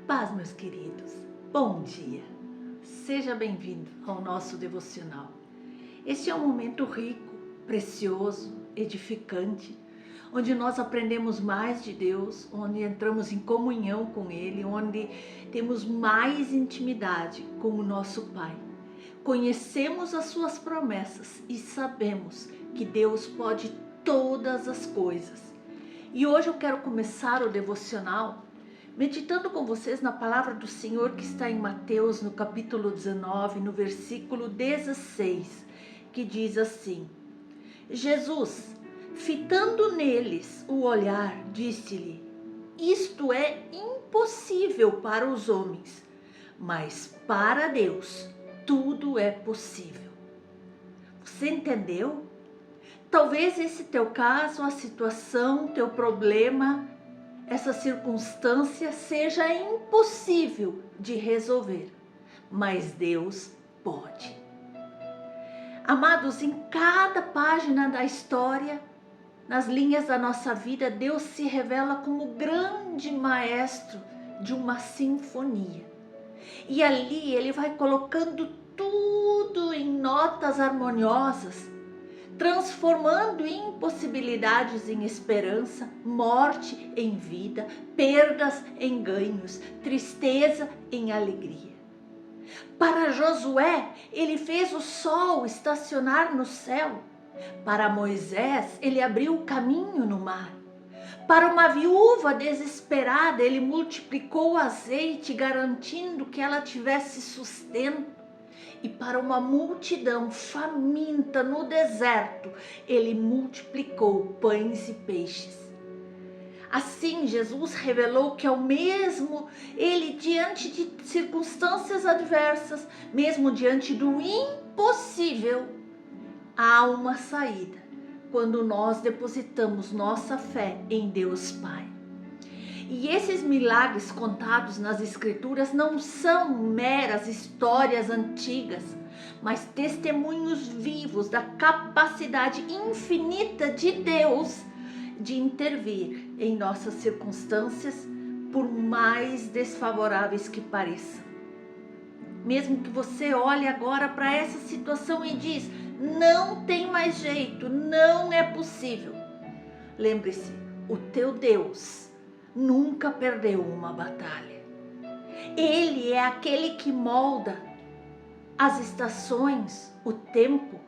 Paz, meus queridos. Bom dia. Seja bem-vindo ao nosso devocional. Este é um momento rico, precioso, edificante, onde nós aprendemos mais de Deus, onde entramos em comunhão com Ele, onde temos mais intimidade com o nosso Pai. Conhecemos as suas promessas e sabemos que Deus pode todas as coisas. E hoje eu quero começar o devocional meditando com vocês na palavra do Senhor que está em Mateus, no capítulo 19, no versículo 16, que diz assim: Jesus, fitando neles o olhar, disse-lhe: isto é impossível para os homens, mas para Deus tudo é possível. Você entendeu? Talvez esse teu caso, a situação, teu problema, essa circunstância seja impossível de resolver, mas Deus pode. Amados, em cada página da história, nas linhas da nossa vida, Deus se revela como o grande maestro de uma sinfonia. E ali Ele vai colocando tudo em notas harmoniosas, transformando impossibilidades em esperança, morte em vida, perdas em ganhos, tristeza em alegria. Para Josué, ele fez o sol estacionar no céu. Para Moisés, ele abriu o caminho no mar. Para uma viúva desesperada, ele multiplicou o azeite, garantindo que ela tivesse sustento. E para uma multidão faminta no deserto, ele multiplicou pães e peixes. Assim, Jesus revelou que ao mesmo ele, diante de circunstâncias adversas, mesmo diante do impossível, há uma saída quando nós depositamos nossa fé em Deus Pai. E esses milagres contados nas Escrituras não são meras histórias antigas, mas testemunhos vivos da capacidade infinita de Deus de intervir em nossas circunstâncias, por mais desfavoráveis que pareçam. Mesmo que você olhe agora para essa situação e diz: não tem mais jeito, não é possível. Lembre-se, o teu Deus nunca perdeu uma batalha. Ele é aquele que molda as estações, o tempo.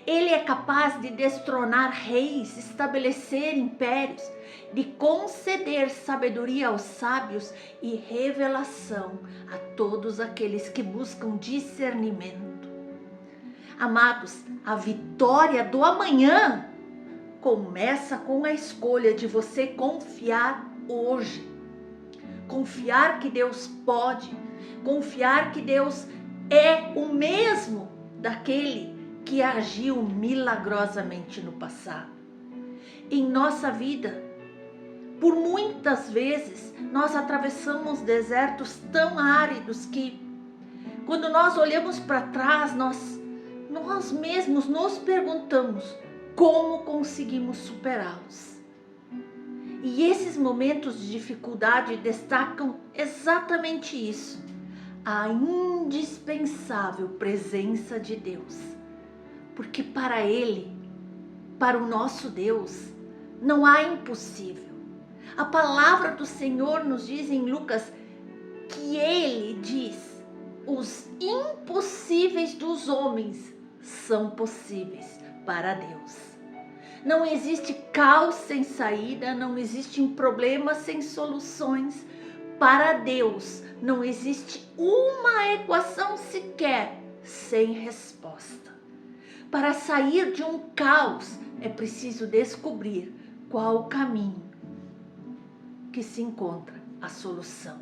Ele é capaz de destronar reis, estabelecer impérios, de conceder sabedoria aos sábios e revelação a todos aqueles que buscam discernimento. Amados, a vitória do amanhã começa com a escolha de você confiar hoje. Confiar que Deus pode, confiar que Deus é o mesmo daquele que agiu milagrosamente no passado. Em nossa vida, por muitas vezes, nós atravessamos desertos tão áridos que, quando nós olhamos para trás, nós mesmos nos perguntamos como conseguimos superá-los. E esses momentos de dificuldade destacam exatamente isso: a indispensável presença de Deus. Porque para Ele, para o nosso Deus, não há impossível. A palavra do Senhor nos diz em Lucas que Ele diz: os impossíveis dos homens são possíveis para Deus. Não existe caos sem saída, não existe um problema sem soluções. Para Deus não existe uma equação sequer sem resposta. Para sair de um caos é preciso descobrir qual o caminho que se encontra a solução.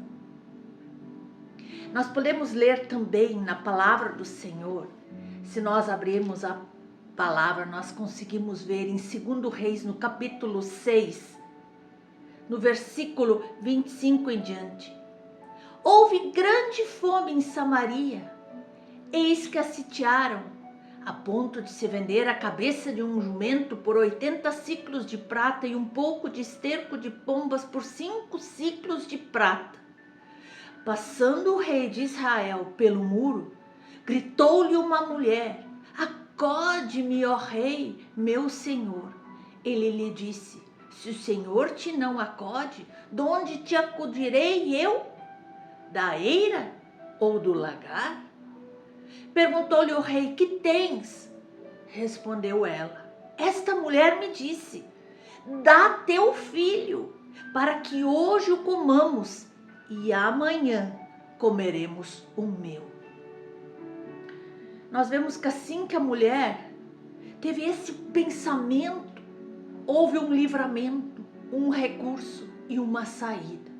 Nós podemos ler também na palavra do Senhor, se nós abrirmos a palavra, nós conseguimos ver em 2 Reis, no capítulo 6, no versículo 25 em diante. Houve grande fome em Samaria, eis que a sitiaram, a ponto de se vender a cabeça de um jumento por 80 siclos de prata e um pouco de esterco de pombas por 5 siclos de prata. Passando o rei de Israel pelo muro, gritou-lhe uma mulher: acode-me, ó rei, meu senhor. Ele lhe disse: se o Senhor te não acode, de onde te acudirei eu? Da eira ou do lagar? Perguntou-lhe o rei: que tens? Respondeu ela: esta mulher me disse: dá teu filho, para que hoje o comamos e amanhã comeremos o meu. Nós vemos que assim que a mulher teve esse pensamento, houve um livramento, um recurso e uma saída.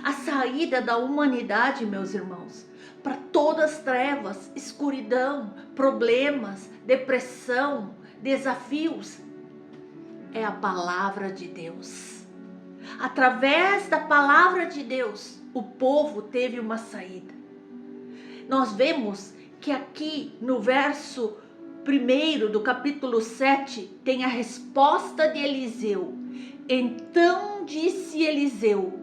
A saída da humanidade, meus irmãos, para todas as trevas, escuridão, problemas, depressão, desafios, é a palavra de Deus. Através da palavra de Deus, o povo teve uma saída. Nós vemos que aqui no verso 1 do capítulo 7 tem a resposta de Eliseu. Então disse Eliseu: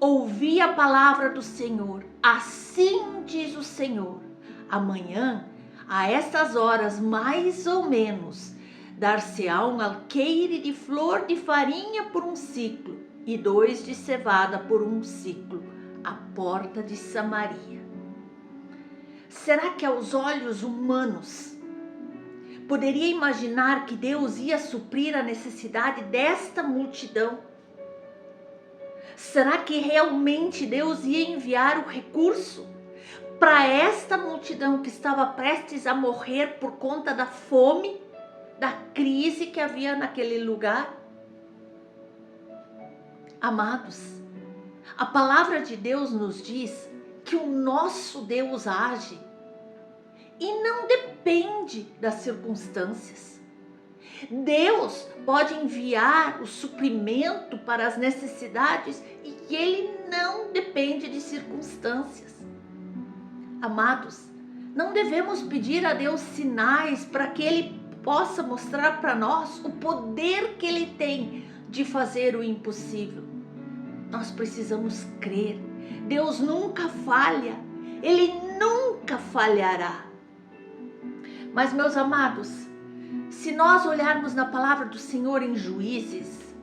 ouvi a palavra do Senhor, assim diz o Senhor, amanhã, a estas horas mais ou menos, dar-se-á um alqueire de flor de farinha por um ciclo, e 2 de cevada por um ciclo, à porta de Samaria. Será que aos olhos humanos poderia imaginar que Deus ia suprir a necessidade desta multidão? Será que realmente Deus ia enviar o recurso para esta multidão que estava prestes a morrer por conta da fome, da crise que havia naquele lugar? Amados, a palavra de Deus nos diz que o nosso Deus age e não depende das circunstâncias. Deus pode enviar o suprimento para as necessidades e Ele não depende de circunstâncias. Amados, não devemos pedir a Deus sinais para que Ele possa mostrar para nós o poder que Ele tem de fazer o impossível. Nós precisamos crer. Deus nunca falha. Ele nunca falhará. Mas, meus amados, se nós olharmos na palavra do Senhor em Juízes,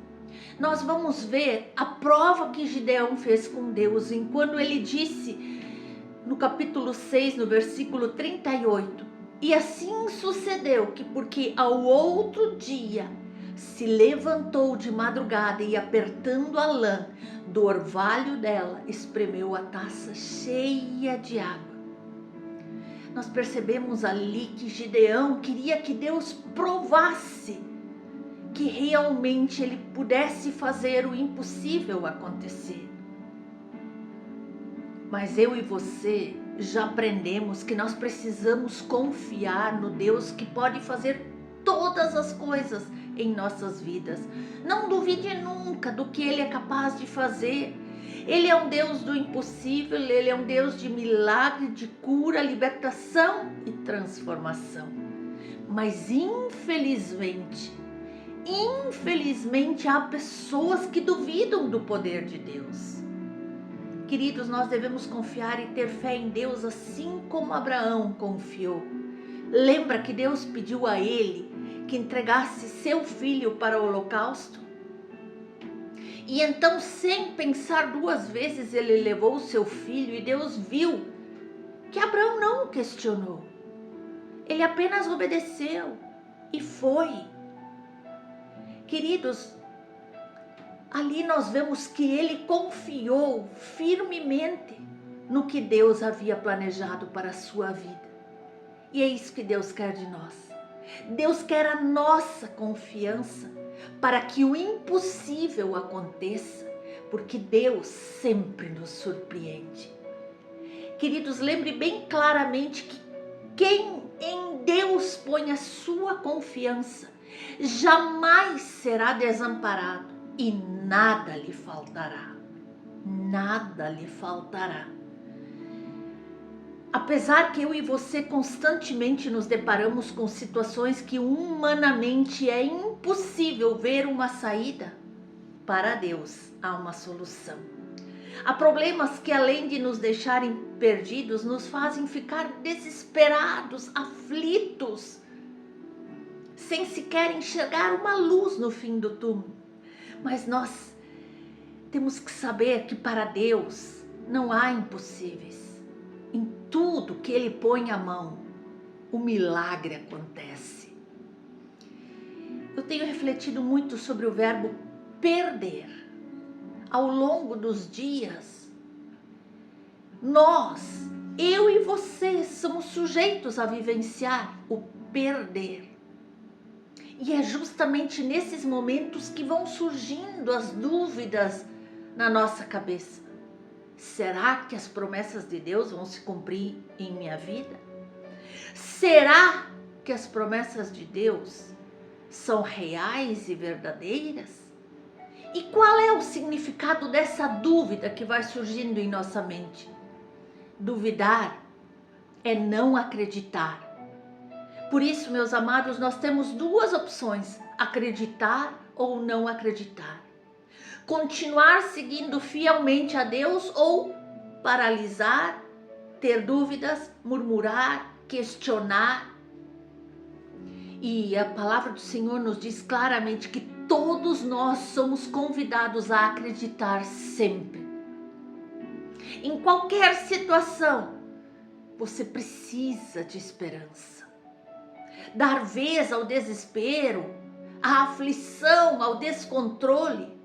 nós vamos ver a prova que Gideão fez com Deus, enquanto ele disse no capítulo 6, no versículo 38, e assim sucedeu que, porque ao outro dia se levantou de madrugada e, apertando a lã do orvalho dela, espremeu a taça cheia de água. Nós percebemos ali que Gideão queria que Deus provasse que realmente ele pudesse fazer o impossível acontecer. Mas eu e você já aprendemos que nós precisamos confiar no Deus que pode fazer todas as coisas em nossas vidas. Não duvide nunca do que Ele é capaz de fazer. Ele é um Deus do impossível, Ele é um Deus de milagre, de cura, libertação e transformação. Mas infelizmente há pessoas que duvidam do poder de Deus. Queridos, nós devemos confiar e ter fé em Deus assim como Abraão confiou. Lembra que Deus pediu a ele que entregasse seu filho para o holocausto? E então, sem pensar duas vezes, ele levou o seu filho e Deus viu que Abraão não o questionou. Ele apenas obedeceu e foi. Queridos, ali nós vemos que ele confiou firmemente no que Deus havia planejado para a sua vida. E é isso que Deus quer de nós. Deus quer a nossa confiança para que o impossível aconteça, porque Deus sempre nos surpreende. Queridos, lembre bem claramente que quem em Deus põe a sua confiança jamais será desamparado e nada lhe faltará. Nada lhe faltará. Apesar que eu e você constantemente nos deparamos com situações que humanamente é impossível ver uma saída, para Deus há uma solução. Há problemas que, além de nos deixarem perdidos, nos fazem ficar desesperados, aflitos, sem sequer enxergar uma luz no fim do túnel. Mas nós temos que saber que para Deus não há impossíveis. Em tudo que Ele põe a mão, o milagre acontece. Eu tenho refletido muito sobre o verbo perder. Ao longo dos dias, eu e você, somos sujeitos a vivenciar o perder. E é justamente nesses momentos que vão surgindo as dúvidas na nossa cabeça. Será que as promessas de Deus vão se cumprir em minha vida? Será que as promessas de Deus são reais e verdadeiras? E qual é o significado dessa dúvida que vai surgindo em nossa mente? Duvidar é não acreditar. Por isso, meus amados, nós temos duas opções: acreditar ou não acreditar. Continuar seguindo fielmente a Deus ou paralisar, ter dúvidas, murmurar, questionar. E a palavra do Senhor nos diz claramente que todos nós somos convidados a acreditar sempre. Em qualquer situação, você precisa de esperança. Dar vez ao desespero, à aflição, ao descontrole,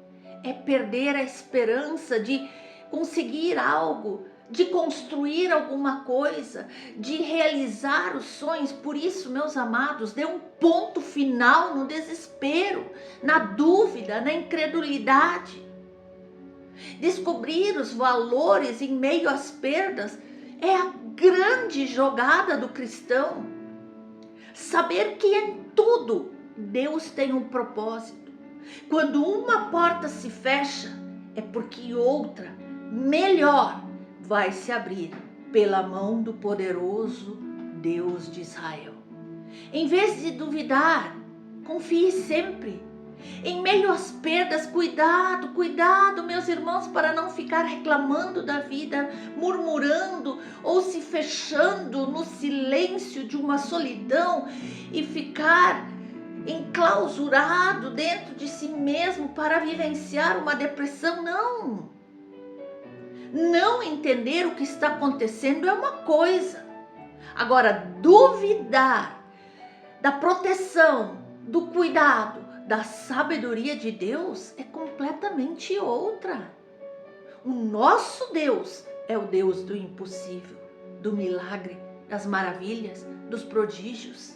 é perder a esperança de conseguir algo, de construir alguma coisa, de realizar os sonhos. Por isso, meus amados, dê um ponto final no desespero, na dúvida, na incredulidade. Descobrir os valores em meio às perdas é a grande jogada do cristão. Saber que em tudo Deus tem um propósito. Quando uma porta se fecha, é porque outra, melhor, vai se abrir pela mão do poderoso Deus de Israel. Em vez de duvidar, confie sempre. Em meio às perdas, cuidado, meus irmãos, para não ficar reclamando da vida, murmurando ou se fechando no silêncio de uma solidão e ficar enclausurado dentro de si mesmo para vivenciar uma depressão. Não entender o que está acontecendo é uma coisa. Agora, duvidar da proteção, do cuidado, da sabedoria de Deus é completamente outra. O nosso Deus é o Deus do impossível, do milagre, das maravilhas, dos prodígios.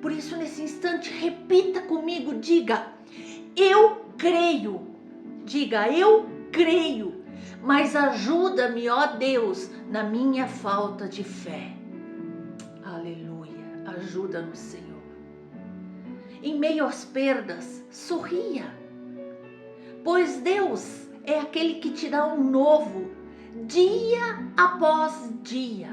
Por isso, nesse instante, repita comigo, diga: eu creio. Diga: eu creio, mas ajuda-me, ó Deus, na minha falta de fé. Aleluia, ajuda-nos, Senhor. Em meio às perdas, sorria, pois Deus é aquele que te dá um novo, dia após dia.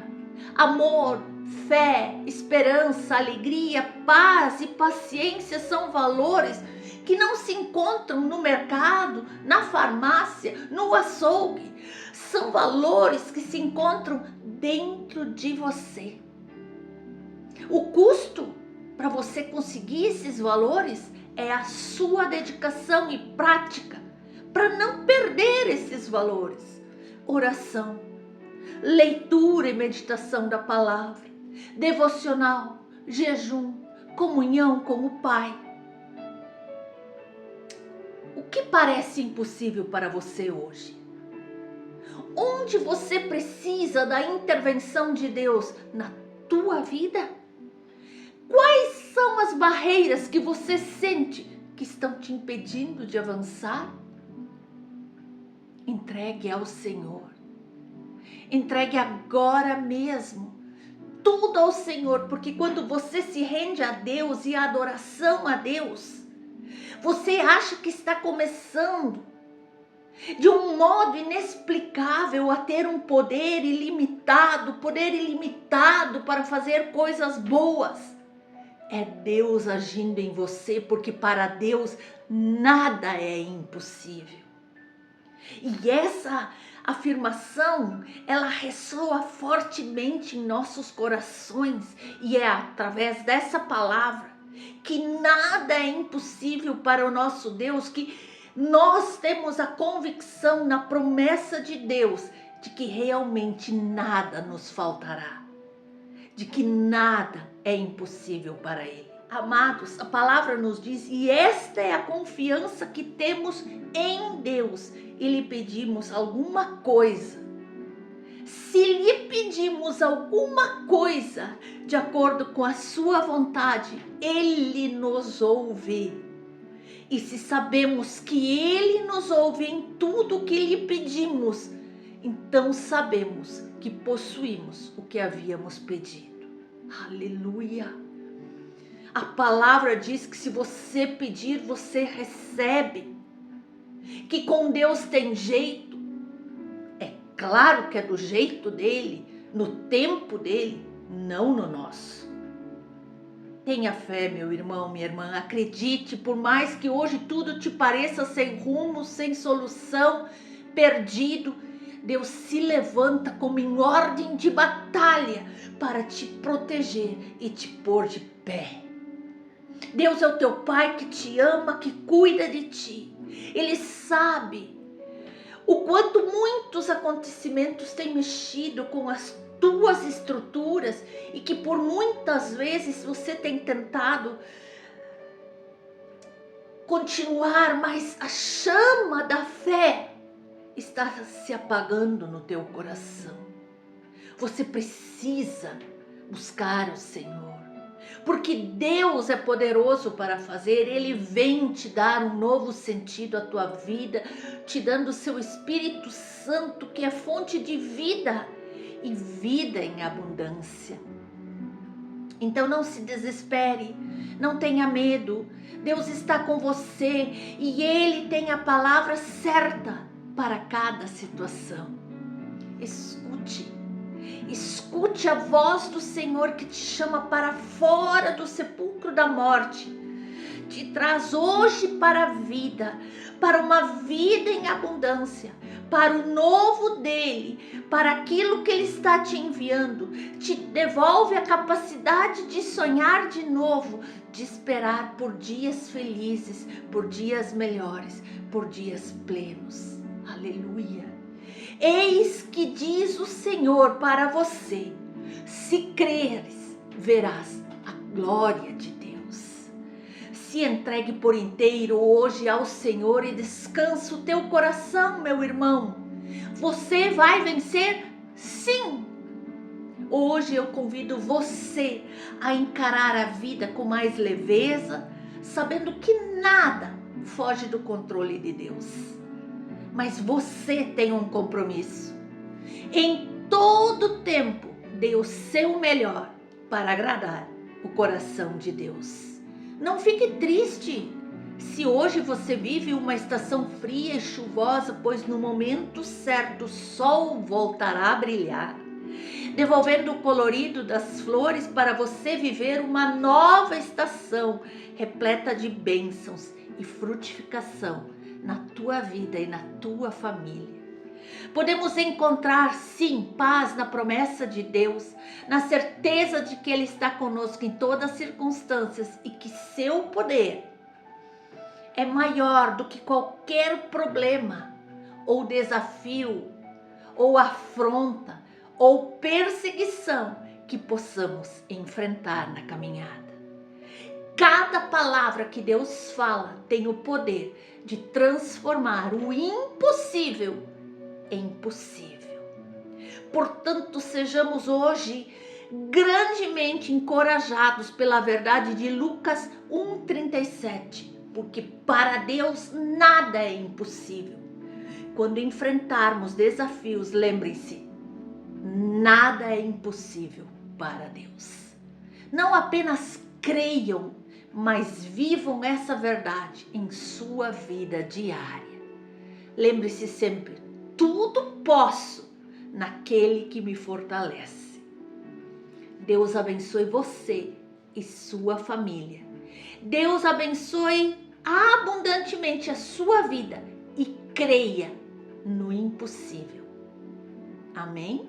Amor, fé, esperança, alegria, paz e paciência são valores que não se encontram no mercado, na farmácia, no açougue. São valores que se encontram dentro de você. O custo para você conseguir esses valores é a sua dedicação e prática para não perder esses valores. Oração, leitura e meditação da palavra, devocional, jejum, comunhão com o Pai. O que parece impossível para você hoje? Onde você precisa da intervenção de Deus na tua vida? Quais são as barreiras que você sente que estão te impedindo de avançar? Entregue ao Senhor. Entregue agora mesmo tudo ao Senhor, porque quando você se rende a Deus e a adoração a Deus, você acha que está começando de um modo inexplicável a ter um poder ilimitado para fazer coisas boas. É Deus agindo em você, porque para Deus nada é impossível. E essa afirmação, ela ressoa fortemente em nossos corações, e é através dessa palavra que nada é impossível para o nosso Deus, que nós temos a convicção na promessa de Deus de que realmente nada nos faltará, de que nada é impossível para Ele. Amados, a palavra nos diz, e esta é a confiança que temos em Deus, e lhe pedimos alguma coisa. Se lhe pedimos alguma coisa de acordo com a sua vontade, Ele nos ouve. E se sabemos que Ele nos ouve em tudo o que lhe pedimos, então sabemos que possuímos o que havíamos pedido. Aleluia! A palavra diz que se você pedir, você recebe. Que com Deus tem jeito. É claro que é do jeito dele, no tempo dele, não no nosso. Tenha fé, meu irmão, minha irmã. Acredite, por mais que hoje tudo te pareça sem rumo, sem solução, perdido, Deus se levanta como em ordem de batalha para te proteger e te pôr de pé. Deus é o teu Pai que te ama, que cuida de ti. Ele sabe o quanto muitos acontecimentos têm mexido com as tuas estruturas e que por muitas vezes você tem tentado continuar, mas a chama da fé está se apagando no teu coração. Você precisa buscar o Senhor. Porque Deus é poderoso para fazer, Ele vem te dar um novo sentido à tua vida, te dando o seu Espírito Santo, que é fonte de vida e vida em abundância. Então não se desespere, não tenha medo, Deus está com você e Ele tem a palavra certa para cada situação. Escute a voz do Senhor que te chama para fora do sepulcro da morte. Te traz hoje para a vida, para uma vida em abundância, para o novo dele, para aquilo que ele está te enviando. Te devolve a capacidade de sonhar de novo, de esperar por dias felizes, por dias melhores, por dias plenos. Aleluia! Eis que diz o Senhor para você: se creres, verás a glória de Deus. Se entregue por inteiro hoje ao Senhor e descansa o teu coração, meu irmão. Você vai vencer? Sim! Hoje eu convido você a encarar a vida com mais leveza, sabendo que nada foge do controle de Deus. Mas você tem um compromisso. Em todo tempo, dê o seu melhor para agradar o coração de Deus. Não fique triste se hoje você vive uma estação fria e chuvosa, pois no momento certo o sol voltará a brilhar, devolvendo o colorido das flores para você viver uma nova estação repleta de bênçãos e frutificação na tua vida e na tua família. Podemos encontrar, sim, paz na promessa de Deus, na certeza de que Ele está conosco em todas as circunstâncias e que seu poder é maior do que qualquer problema, ou desafio, ou afronta, ou perseguição que possamos enfrentar na caminhada. Cada palavra que Deus fala tem o poder de transformar o impossível em possível. Portanto, sejamos hoje grandemente encorajados pela verdade de Lucas 1,37, porque para Deus nada é impossível. Quando enfrentarmos desafios, lembrem-se, nada é impossível para Deus. Não apenas creiam, mas vivam essa verdade em sua vida diária. Lembre-se sempre, tudo posso naquele que me fortalece. Deus abençoe você e sua família. Deus abençoe abundantemente a sua vida e creia no impossível. Amém?